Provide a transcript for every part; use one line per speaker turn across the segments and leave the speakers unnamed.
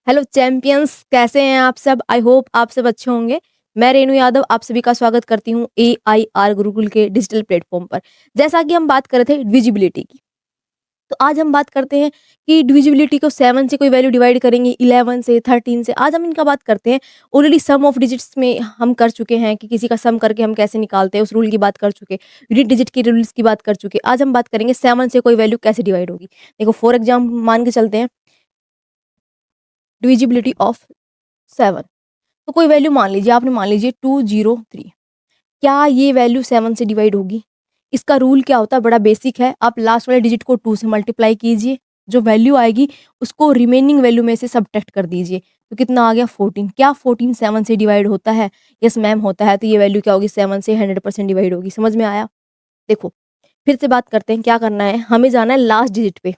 Hello champions, कैसे हैं आप सब? आई होप आप सब अच्छे होंगे। मैं रेणु यादव आप सभी का स्वागत करती हूँ AIR गुरुकुल के डिजिटल प्लेटफॉर्म पर। जैसा कि हम बात कर रहे थे डिविजिबिलिटी की, तो आज हम बात करते हैं कि डिविजिबिलिटी को 7 से कोई वैल्यू डिवाइड करेंगे, 11 से, 13 से। आज हम इनका बात करते हैं। ऑलरेडी सम ऑफ डिजिट्स में हम कर चुके हैं कि किसी का सम करके हम कैसे निकालते हैं, उस रूल की बात कर चुके, यूनिट डिजिट के रूल्स की बात कर चुके। आज हम बात करेंगे 7 से कोई वैल्यू कैसे डिवाइड होगी। देखो फॉर एग्जाम्पल मान के चलते हैं डिविजिबिलिटी ऑफ 7। तो कोई वैल्यू मान लीजिए, आपने मान लीजिए 203। क्या ये वैल्यू 7 से डिवाइड होगी? इसका रूल क्या होता है? बड़ा बेसिक है। आप लास्ट वाले डिजिट को 2 से मल्टीप्लाई कीजिए, जो वैल्यू आएगी उसको रिमेनिंग वैल्यू में से सब्ट्रैक्ट कर दीजिए। तो कितना आ गया? 14। क्या 14 7 से डिवाइड होता है? यस मैम होता है। तो ये वैल्यू क्या होगी? 7 से 100% डिवाइड होगी। समझ में आया? देखो फिर से बात करते हैं। क्या करना है? हमें जाना है लास्ट डिजिट पे,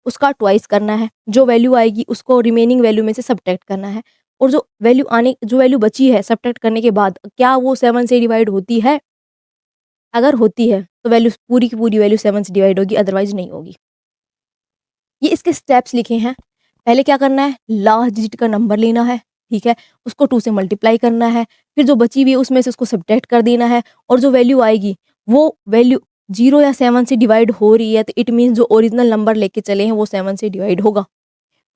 उसका ट्वाइस करना है। जो वैल्यू आएगी उसको रिमेनिंग वैल्यू में से सब्ट्रैक्ट करना है। और जो वैल्यू बची है सब्ट्रैक्ट करने के बाद, क्या वो 7 से डिवाइड होती है? अगर होती है तो वैल्यू पूरी की पूरी वैल्यू 7 से डिवाइड होगी, अदरवाइज नहीं होगी। ये इसके स्टेप्स लिखे हैं। पहले क्या करना है? लास्ट डिजिट का नंबर लेना है, ठीक है, उसको 2 से मल्टीप्लाई करना है। फिर जो बची हुई है उसमें से उसको सब्ट्रैक्ट कर देना है। और जो वैल्यू आएगी वो वैल्यू 0 या 7 से डिवाइड हो रही है, तो इट मीन्स जो ओरिजिनल नंबर लेके चले हैं वो 7 से डिवाइड होगा।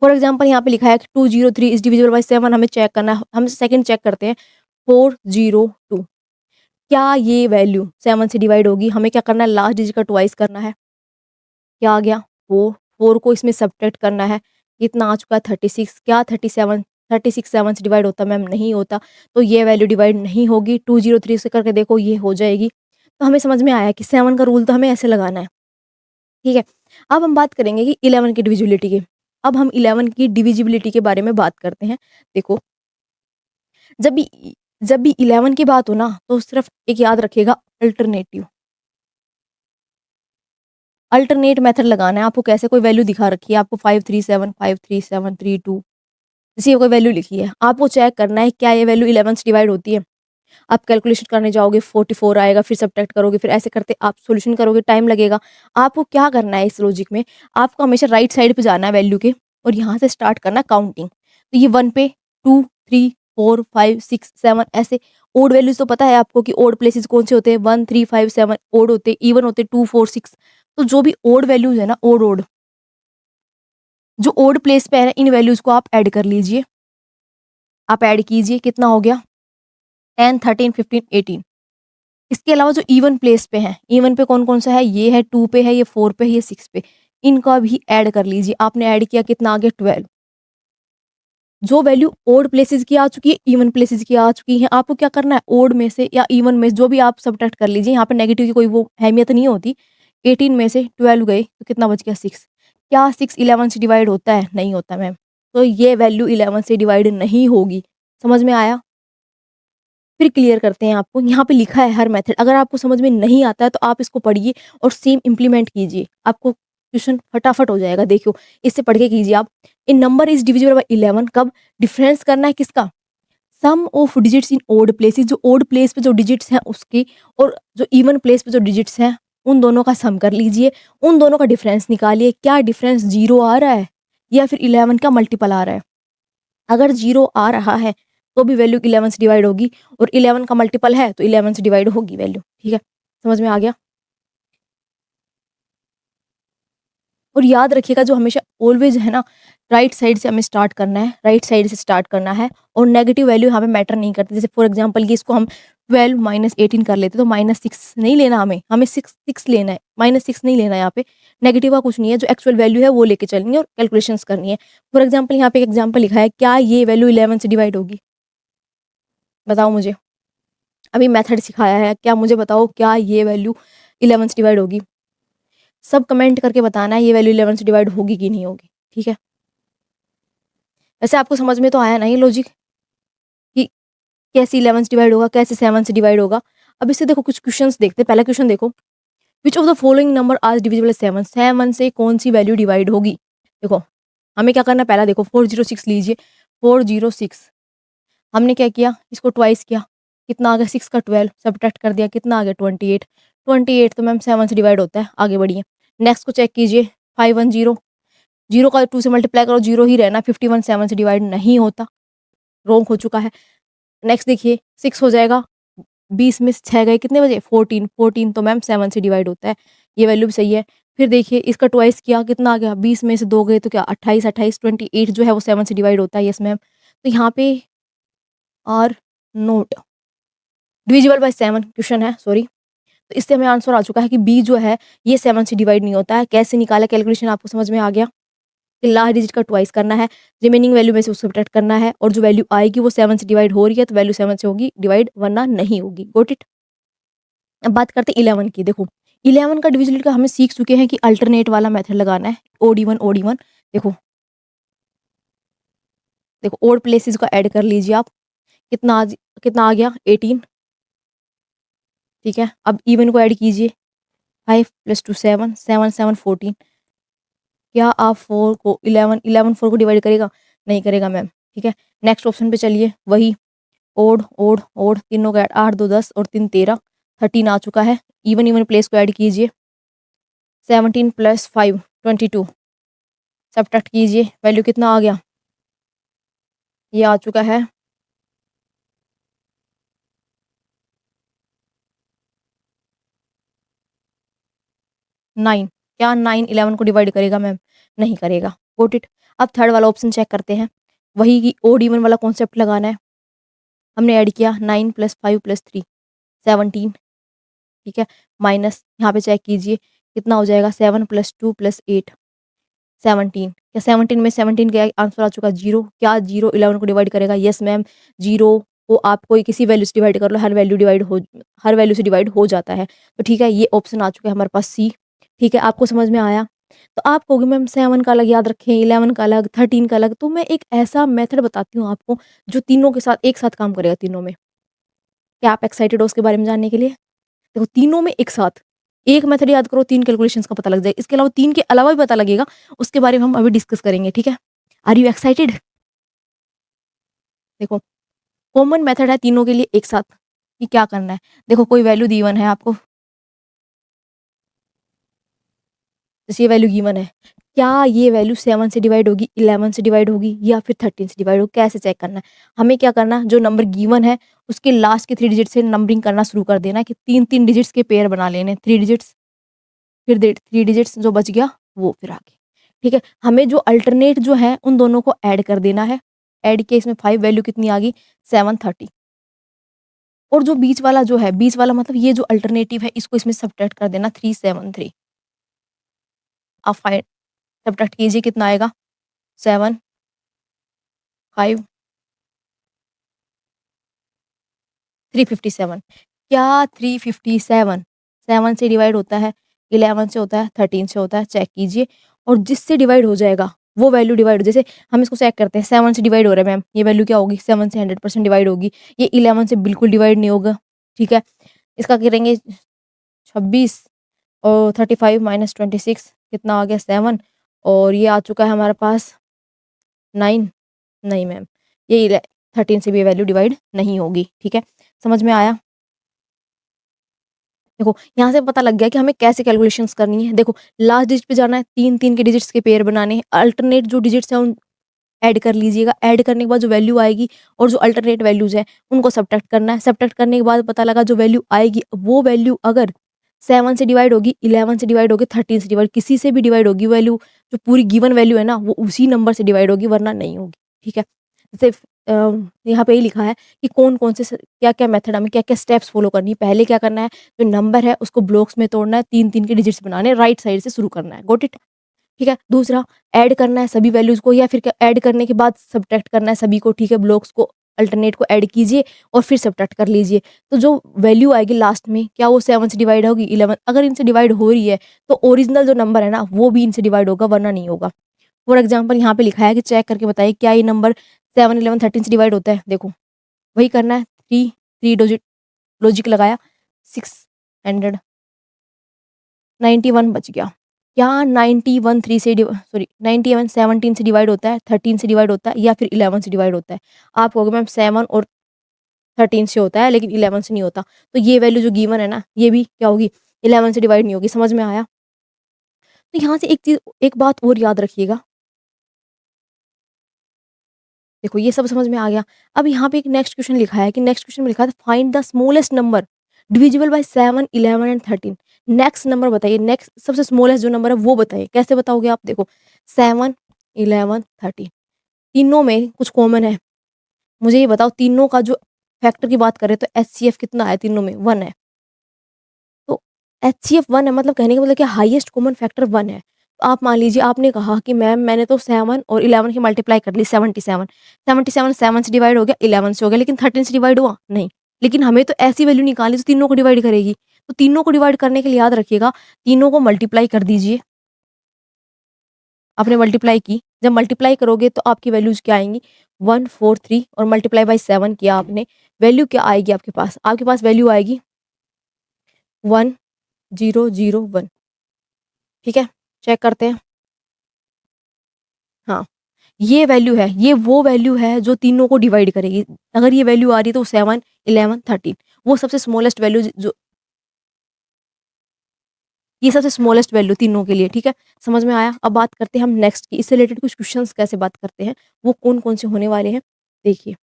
फॉर एग्जाम्पल यहाँ पे लिखा है कि 203 इज डिविजिबल बाय 7। हमें चेक करना है, हम सेकंड चेक करते हैं। 402, क्या ये वैल्यू 7 से डिवाइड होगी? हमें क्या करना है? लास्ट डिजिट का ट्वाइस करना है। क्या आ गया? 4। 4 को इसमें सब्ट्रैक्ट करना है। कितना आ चुका है? 36। क्या 36 7 से डिवाइड होता? मैम नहीं होता। तो ये वैल्यू डिवाइड नहीं होगी। 203 से करके देखो, ये हो जाएगी। तो हमें समझ में आया कि 7 का रूल तो हमें ऐसे लगाना है, ठीक है। अब हम बात करेंगे कि 11 की डिविजिबिलिटी की। अब हम 11 की डिविजिबिलिटी के बारे में बात करते हैं। देखो जब भी जब भी 11 की बात हो ना, तो सिर्फ एक याद रखिएगा, अल्टरनेटिव। अल्टरनेट मेथड लगाना है आपको। कैसे? कोई वैल्यू दिखा रखी है आपको 537 53732, जैसे ये कोई वैल्यू लिखी है, आपको चेक करना है क्या ये वैल्यू 11 से डिवाइड होती है। आप कैलकुलेशन करने जाओगे, 44 आएगा, फिर सब्ट्रैक्ट करोगे, फिर ऐसे करते आप सॉल्यूशन करोगे, टाइम लगेगा। आपको क्या करना है इस लॉजिक में? आपको हमेशा राइट साइड पे जाना है वैल्यू के, और यहाँ से स्टार्ट करना काउंटिंग। तो ये 1 पे 2 3 4 5 6 7 ऐसे ओड वैल्यूज तो पता है आपको कि ओड प्लेसेस कौन से होते हैं? 1 3 5 7 ओड होते हैं, इवन होते हैं 2 4 6। तो जो भी ओड वैल्यूज है ना, ओड ओड जो ओड प्लेस पे है ना, इन वैल्यूज को आप ऐड कर लीजिए। आप ऐड कीजिए, कितना हो गया? 10 13 15 18। इसके अलावा जो इवन प्लेस पे हैं, इवन पे कौन कौन सा है? ये है 2 पे है, ये 4 पे है, ये 6 पे। इनका भी ऐड कर लीजिए। आपने ऐड किया, कितना आ गया? 12। जो वैल्यू ओड प्लेसेस की आ चुकी है, इवन प्लेसेस की आ चुकी है, आपको क्या करना है? ओड में से या इवन में से जो भी आप सब्ट्रैक्ट कर लीजिए। यहाँ पे नेगेटिव की कोई वो अहमियत नहीं होती। 18 में से 12 गए तो कितना बच गया? 6। क्या 6 11 से डिवाइड होता है? नहीं होता मैम। तो ये वैल्यू 11 से डिवाइड नहीं होगी। समझ में आया? फिर क्लियर करते हैं आपको। यहाँ पे लिखा है हर मेथड। अगर आपको समझ में नहीं आता है तो आप इसको पढ़िए और सेम इम्प्लीमेंट कीजिए, आपको क्वेश्चन फटाफट हो जाएगा। देखियो, इससे पढ़ के कीजिए आप। In number is divisible by 11 कब? डिफरेंस करना है किसका? Sum of digits in odd places. जो ओड प्लेस पे जो डिजिट्स हैं उसकी, और जो इवन प्लेस पे जो डिजिट्स हैं उन दोनों का सम कर लीजिए। उन दोनों का डिफरेंस निकालिए। क्या डिफरेंस 0 आ रहा है या फिर 11 का मल्टीपल आ रहा है? अगर 0 आ रहा है तो भी वैल्यू 11 से डिवाइड होगी, और 11 का मल्टीपल है तो 11 से डिवाइड होगी वैल्यू, ठीक है। समझ में आ गया? और याद रखिएगा, जो हमेशा ऑलवेज है ना, राइट साइड से हमें स्टार्ट करना है, राइट साइड से स्टार्ट करना है। और नेगेटिव वैल्यू यहाँ पे मैटर नहीं करती। जैसे फॉर एग्जांपल कि इसको हम 12 माइनस 18 कर लेते तो -6 नहीं लेना, हमें हमें 6 लेना है, -6 नहीं लेना है। यहाँ पे नेगेटिव का कुछ नहीं है, जो एक्चुअल वैल्यू है वो लेके चलनी है और कैलकुलेशंस करनी है। फॉर एग्जाम्पल यहाँ पे एक एग्जाम्पल लिखा है, क्या ये वैल्यू 11 से डिवाइड होगी? बताओ मुझे। अभी मेथड सिखाया है, क्या मुझे बताओ क्या ये वैल्यू 11 से डिवाइड होगी? सब कमेंट करके बताना है ये वैल्यू 11 से डिवाइड होगी कि नहीं होगी, ठीक है। वैसे आपको समझ में तो आया ना ये लॉजिक कि कैसे 11 से डिवाइड होगा, कैसे 7 से डिवाइड होगा। अब इससे देखो कुछ क्वेश्चंस देखते हैं। पहला क्वेश्चन देखो, which of the following number are divisible 7? 7 से कौन सी वैल्यू डिवाइड होगी? देखो हमें क्या करना है, पहला देखो 406 लीजिए। 406 हमने क्या किया, इसको ट्वाइस किया, कितना आ गया? 6 का 12 सब्ट्रैक्ट कर दिया, कितना आ गया? 28। 28 तो मैम 7 से डिवाइड होता है। आगे बढ़िए, नेक्स्ट को चेक कीजिए। 510 0 का 2 से मल्टीप्लाई करो 0 ही रहना, 51 7 से डिवाइड नहीं होता, रॉन्ग हो चुका है। नेक्स्ट देखिए 6 हो जाएगा, 20 में 6 गए कितने बचे 14, 14 तो मैम 7 से डिवाइड होता है, ये वैल्यू भी सही है। फिर देखिए इसका ट्वाइस किया कितना आ गया, 20 में से 2 गए तो क्या 28, 28 28 जो है वो 7 से डिवाइड होता है, यस मैम। तो यहाँ पे are not divisible by 7 question है, सॉरी। तो इससे हमें आंसर आ चुका है कि बी जो है ये 7 से डिवाइड नहीं होता है। कैसे निकाला कैलकुलेशन आपको समझ में आ गया कि लास्ट डिजिट का ट्वाइस करना है, रिमेनिंग वैल्यू में से उसको सब्ट्रैक्ट करना है और जो वैल्यू आएगी वो 7 से डिवाइड हो रही है तो वैल्यू 7 से होगी डिवाइड, वरना नहीं होगी। Got it. अब बात करते हैं 11 की। देखो 11 का डिविजिबिलिटी का हमें सीख चुके हैं कि अल्टरनेट वाला मेथड लगाना है, ओड इवन। देखो देखो ओड प्लेसेस को ऐड कर लीजिए आप, कितना आ गया 18, ठीक है। अब इवन को ऐड कीजिए, 5 + 2 7, 7 7 14। क्या आप 4 को 11 4 को डिवाइड करेगा? नहीं करेगा मैम, ठीक है। नेक्स्ट ऑप्शन पे चलिए, वही ओड ओड ओड, तीनों का ऐड, 8 2 10 और 3 13, 13 आ चुका है। इवन प्लेस को ऐड कीजिए, 17 + 5 22, सब्ट्रैक्ट कीजिए, वैल्यू कितना आ गया, ये आ चुका है 9। क्या 9 11 को डिवाइड करेगा मैम? नहीं करेगा। Got it. अब थर्ड वाला ऑप्शन चेक करते हैं, वही की ओड इवन वाला कॉन्सेप्ट लगाना है। हमने ऐड किया 9 + 5 + 3 17, ठीक है। माइनस यहाँ पे चेक कीजिए कितना हो जाएगा, 7 + 2 + 8 17। क्या 17 में 17 का आंसर आ चुका 0। क्या 0 11 को डिवाइड करेगा? Yes ma'am. 0 को आप कोई किसी वैल्यू से डिवाइड कर लो, हर वैल्यू से डिवाइड हो जाता है। तो ठीक है, ये ऑप्शन आ चुका है हमारे पास सी। ठीक है, आपको समझ में आया? तो आप कहोगे मैम 7 का अलग याद रखें, 11 का अलग, 13 का अलग। तो मैं एक ऐसा मेथड बताती हूँ आपको जो तीनों के साथ एक साथ काम करेगा, तीनों में। क्या आप एक्साइटेड हो उसके बारे में जानने के लिए? देखो तीनों में एक साथ एक मेथड याद करो, 3 कैलकुलेशंस का पता लग जाए। इसके अलावा 3 के अलावा भी पता लगेगा, उसके बारे में हम अभी डिस्कस करेंगे, ठीक है? Are you excited? देखो कॉमन मेथड है तीनों के लिए एक साथ, कि क्या करना है। देखो कोई वैल्यू गिवन है आपको, जैसे ये वैल्यू गिवन है, क्या ये वैल्यू 7 से डिवाइड होगी, 11 से डिवाइड होगी या फिर 13 से डिवाइड होगी? कैसे चेक करना है? हमें क्या करना है, जो नंबर गिवन है उसके लास्ट के 3 डिजिट से नंबरिंग करना शुरू कर देना है, कि 3-3 डिजिट्स के पेयर बना लेने, 3 डिजिट्स, फिर 3 डिजिट्स जो बच गया वो फिर आगे, ठीक है। हमें जो अल्टरनेट जो है उन दोनों को ऐड कर देना है। ऐड किया, इसमें 5, वैल्यू कितनी आ गई 730। और जो बीच वाला जो है, बीच वाला मतलब ये जो अल्टरनेटिव है, इसको इसमें सब्ट्रैक्ट कर देना 373। आप फाइंड सब्ट्रैक्ट कीजिए कितना आएगा, 7 5 357। क्या 357 7 से डिवाइड होता है, 11 से होता है, 13 से होता है? चेक कीजिए। और जिससे डिवाइड हो जाएगा वो वैल्यू डिवाइड, जैसे हम इसको चेक करते हैं, 7 से डिवाइड हो रहा है मैम, ये वैल्यू क्या होगी, 7 से 100% डिवाइड होगी। ये 11 से बिल्कुल डिवाइड नहीं होगा, ठीक है। इसका करेंगे 26 और 35 माइनस 26 कितना आ गया 7, और ये आ चुका है हमारे पास 9। नहीं मैम, ये 13 से भी वैल्यू डिवाइड नहीं होगी, ठीक है। समझ में आया? देखो यहाँ से पता लग गया कि हमें कैसे कैलकुलेशंस करनी है। देखो लास्ट डिजिट पे जाना है, 3-3 के डिजिट्स के पेयर बनाने हैं, अल्टरनेट जो डिजिट्स हैं उन ऐड कर लीजिएगा। ऐड करने के बाद जो वैल्यू आएगी और जो अल्टरनेट वैल्यूज हैं उनको सब्ट्रैक्ट करना है। सब्ट्रैक्ट करने के बाद पता लगा जो वैल्यू आएगी, वो वैल्यू अगर 7 से डिवाइड होगी, 11 से डिवाइड होगी, 13 से डिवाइड, किसी से भी डिवाइड होगी वैल्यू, जो पूरी गिवन वैल्यू है ना वो उसी नंबर से डिवाइड होगी, वरना नहीं होगी, ठीक है। जैसे यहाँ पे ही लिखा है कि कौन-कौन से क्या-क्या मेथड, हमें क्या-क्या स्टेप्स फॉलो करनी है। पहले क्या करना है, जो नंबर है उसको ब्लॉक्स में तोड़ना है, 3-3 के डिजिट्स बनाने हैं, राइट साइड से शुरू करना है। Got it? ठीक है। दूसरा, ऐड करना है सभी वैल्यूज़ को, या फिर क्या ऐड करने के बाद सब्ट्रैक्ट करना है सभी को, ठीक है। ब्लॉक्स को, अल्टरनेट को ऐड कीजिए और फिर सब्ट्रैक्ट कर लीजिए। तो जो वैल्यू आएगी लास्ट में, क्या वो 7 से डिवाइड होगी, 11? अगर इनसे डिवाइड हो रही है तो ओरिजिनल जो नंबर है ना वो भी इनसे डिवाइड होगा, वरना नहीं होगा। फॉर एग्जाम्पल यहाँ पे लिखा है कि चेक करके बताइए क्या ये नंबर 7 11 13 से डिवाइड होता है? देखो वही करना है, 3 डिजिट लॉजिक लगाया, 691 बच गया। क्या 91 3 से सॉरी 91 17 से डिवाइड होता है, 13 से डिवाइड होता है या फिर 11 से डिवाइड होता है? आप कहोगे मैम 7 और 13 से होता है लेकिन 11 से नहीं होता। तो ये वैल्यू जो गिवन है ना, ये भी क्या होगी, 11 से डिवाइड नहीं होगी। समझ में आया? तो यहाँ से एक चीज़, एक बात और याद रखिएगा, देखो ये सब समझ में आ गया। अब यहाँ पे एक नेक्स्ट क्वेश्चन लिखा है कि नेक्स्ट क्वेश्चन में लिखा था find the smallest number divisible by 7, 11 and 13। Next number बताइए, नेक्स्ट सबसे स्मॉलेस्ट जो नंबर है वो बताइए। कैसे बताओगे आप? देखो 7, 11, 13 तीनों में कुछ कॉमन है। मुझे ये बताओ तीनों का जो फैक्टर की बात करें तो एचसीएफ कितना है तीनों में? 1 है। तो एचसीएफ 1 है मतलब कहने का मतलब क्या हाईएस्ट कॉमन फैक्टर 1 है। तो आप मान लीजिए आपने कहा कि मैम मैंने तो 7 और 11 की मल्टीप्लाई कर ली 77। 77 7 से डिवाइड हो गया 11 से हो गया लेकिन 13 से डिवाइड हुआ? नहीं। लेकिन हमें तो ऐसी वैल्यू निकालनी जो तीनों को डिवाइड करेगी। तो तीनों को डिवाइड करने के लिए याद रखिएगा तीनों को मल्टीप्लाई कर दीजिए। आपने मल्टीप्लाई की, जब मल्टीप्लाई करोगे तो आपकी वैल्यूज क्या आएंगी? 143 और मल्टीप्लाई बाय 7 किया आपने, वैल्यू क्या आएगी आपके पास? आपके पास वैल्यू आएगी 1001। ठीक है, चेक करते हैं। हाँ, ये वैल्यू है, ये वो वैल्यू है जो तीनों को डिवाइड करेगी। अगर ये वैल्यू आ रही है तो 7, 11, 13 वो सबसे स्मॉलेस्ट वैल्यू जो ये सबसे स्मॉलेस्ट वैल्यू तीनों के लिए। ठीक है, समझ में आया? अब बात करते हैं हम नेक्स्ट की, इससे रिलेटेड कुछ क्वेश्चंस कैसे बात करते हैं, वो कौन-कौन से होने वाले हैं, देखिए।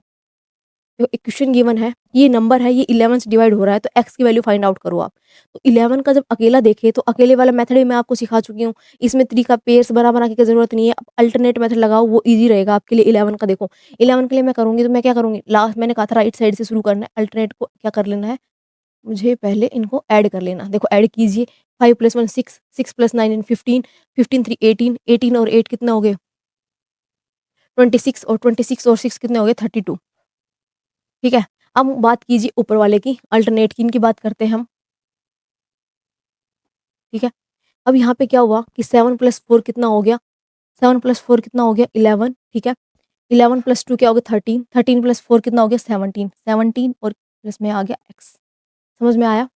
तो एक क्वेश्चन गिवन है, ये नंबर है, ये 11 से डिवाइड हो रहा है, तो x की वैल्यू फाइंड आउट करो आप। तो 11 का जब अकेला देखें, तो अकेले वाला मेथड भी मैं आपको सिखा चुकी हूँ। इसमें 3 का पेयर्स बना-बना के ज़रूरत नहीं है, अब अल्टरनेट मेथड लगाओ, वो ईज़ी रहेगा आपके लिए। 11 का देखो, 11 के लिए मैं करूँगी, तो मैं क्या करूँगी, लास्ट मैंने कहा था राइट साइड से शुरू करना है, अल्टरनेट को क्या कर लेना है, मुझे पहले इनको ऐड कर लेना। देखो ऐड कीजिए, 5 + 1 6, 6 + 9 15, 15 3 18, 18 और 8 कितने हो गए? 26 और 26 और 6 कितने हो गए? 32। ठीक है? अब बात कीजिए ऊपर वाले की, अल्टरनेट की इनकी बात करते हैं हम। ठीक है? अब यहाँ पे क्या हुआ कि 7 + 4 कितना हो गया? 7 + 4 कितना हो गया? 11। ठीक है? 11 + 2 क्या हो गया? 13। 13 + 4 कितना हो गया? 17। 17 और प्लस में आ गया एक्स। समझ में आया?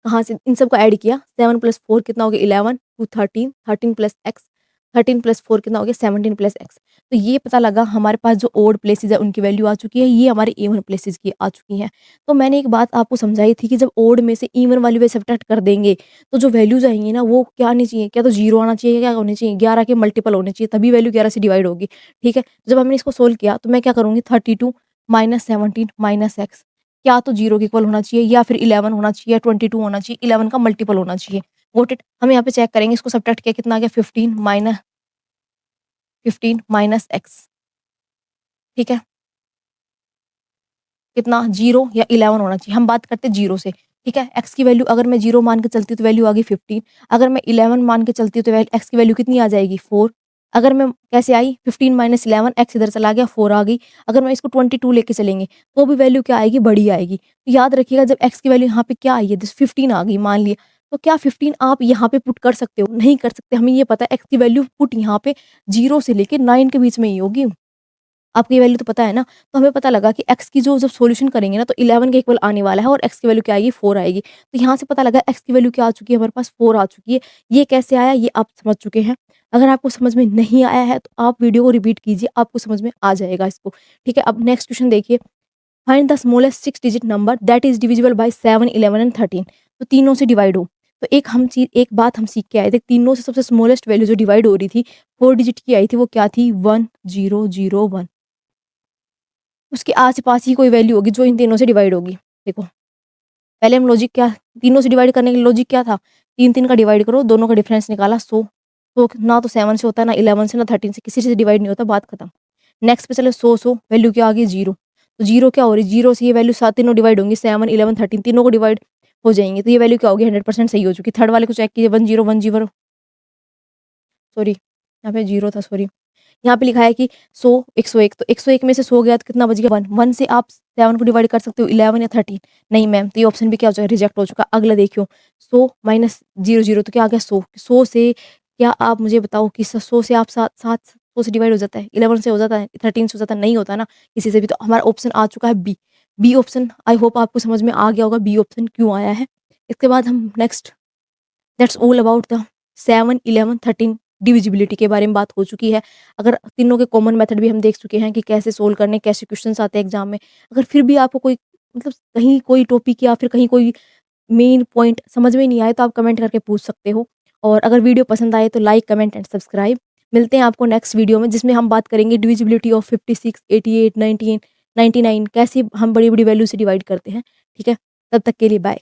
कहाँ से इन सबको ऐड किया, 7 + 4 कितना हो गया? 11 टू 13, 13 + एक्स, 13 + 4 कितना हो गया? 17 + एक्स। तो ये पता लगा हमारे पास जो ओड प्लेसेस है उनकी वैल्यू आ चुकी है, ये हमारे इवन प्लेसेस की आ चुकी हैं। तो मैंने एक बात आपको समझाई थी कि जब ओड में से इवन वाली वैल्यू सब्ट्रैक्ट कर देंगे, तो जो वैल्यूज़ आएँगी ना वो क्या आनी चाहिए? क्या तो 0 आना चाहिए, क्या होनी चाहिए? 11 के मल्टीपल होने चाहिए, तभी वैल्यू 11 से डिवाइड होगी। ठीक है? जब हमने इसको सोल्व किया तो मैं क्या करूँगी, 32 - 17 - एक्स, या तो 0 के इक्वल होना चाहिए या फिर 11 होना चाहिए या 22 होना चाहिए, 11 का मल्टीपल होना चाहिए। Got it? हम यहाँ पे चेक करेंगे, इसको सब्ट्रैक्ट किया कितना आ गया? 15 माइनस एक्स। ठीक है? कितना? 0 या 11 होना चाहिए। हम बात करते हैं 0 से। ठीक है? एक्स की वैल्यू अगर मैं 0 मान के चलती हूँ तो वैल्यू आ गई 15। अगर मैं 11 मान के चलती हूँ तो एक्स की वैल्यू कितनी आ जाएगी? 4। अगर मैं कैसे आई? 15 - 11 एक्स इधर चला गया, 4 आ गई। अगर मैं इसको 22 लेके चलेंगे तो भी वैल्यू क्या आएगी? बड़ी आएगी। तो याद रखिएगा जब एक्स की वैल्यू यहाँ पे क्या आई है? जैसे 15 आ गई मान लिया, तो क्या 15 आप यहाँ पे पुट कर सकते हो? नहीं कर सकते। हमें ये पता है एक्स की वैल्यू पुट यहाँ पे 0 से लेके 9 के बीच में ही होगी। आपको ये वैल्यू तो पता है ना? तो हमें पता लगा कि x की जो जब सॉल्यूशन करेंगे ना तो 11 के इक्वल आने वाला है और x की वैल्यू क्या आएगी? 4 आएगी। तो यहाँ से पता लगा x की वैल्यू क्या आ चुकी है? हमारे पास 4 आ चुकी है। ये कैसे आया? ये आप समझ चुके हैं। अगर आपको समझ में नहीं आया है तो आप वीडियो को रिपीट कीजिए, आपको समझ में आ जाएगा इसको। ठीक है? अब नेक्स्ट क्वेश्चन देखिए, find the smallest 6 digit number that is divisible by 7, 11 and 13। तो तीनों से डिवाइड हो। तो एक बात हम सीख के आए थे, तीनों से सबसे स्मॉलेस्ट वैल्यू जो डिवाइड हो रही थी, 4 डिजिट की आई थी, वो क्या थी? 1001। उसके आस-पास ही कोई वैल्यू होगी जो इन तीनों से डिवाइड होगी। देखो, पहले हम लॉजिक क्या, तीनों से डिवाइड करने के लिए लॉजिक क्या था? 3-3 का डिवाइड करो, दोनों का डिफरेंस निकाला 100। तो ना तो 7 से होता है, ना 11 से, ना 13 से, किसी से डिवाइड नहीं होता, बात खत्म। नेक्स्ट पे चलो 100, वैल्यू क्या आ गई? 0। तो 0 क्या हो रही है? 0 से ये वैल्यू साथ तीनों डिवाइड होंगी, 7, 11, 13 तीनों को डिवाइड हो जाएँगे। तो ये वैल्यू क्या होगी? 100% सही हो चुकी। थर्ड वाले को चेक कीजिए, 10, सॉरी यहाँ पे 0 था, सॉरी। यहाँ पे लिखा है कि 100, 101, तो 101 में से 100 गया तो कितना बच गया? 1। 1 से आप 7 को डिवाइड कर सकते हो 11 या 13। नहीं मैम, तो ये ऑप्शन भी क्या हो जाएगा? रिजेक्ट हो चुका। अगला देखियो, 100 माइनस 00, तो क्या आ गया? 100। 100 से क्या आप मुझे बताओ कि 100 से आप 100 से डिवाइड हो जाता है? 11 से हो जाता है? 13 से हो जाता है? नहीं होता ना किसी से भी। तो हमारा ऑप्शन आ चुका है B. B option, I hope आपको समझ में आ गया होगा बी ऑप्शन क्यों आया है। इसके बाद हम next, that's all about the 7, 11, 13 divisibility के बारे में बात हो चुकी है। अगर तीनों के कॉमन मेथड भी हम देख चुके हैं कि कैसे सोल्व करने, कैसे क्वेश्चंस आते हैं एग्जाम में। अगर फिर भी आपको कोई मतलब कहीं कोई टॉपिक या फिर कहीं कोई मेन पॉइंट समझ में नहीं आए तो आप कमेंट करके पूछ सकते हो। और अगर वीडियो पसंद आए तो लाइक, कमेंट एंड सब्सक्राइब। मिलते हैं आपको नेक्स्ट वीडियो में, जिसमें हम बात करेंगे डिविजिबिलिटी ऑफ 56, 88, 19, 99 कैसे हम बड़ी-बड़ी वैल्यू से डिवाइड करते हैं, ठीक है? तब तक के लिए बाय।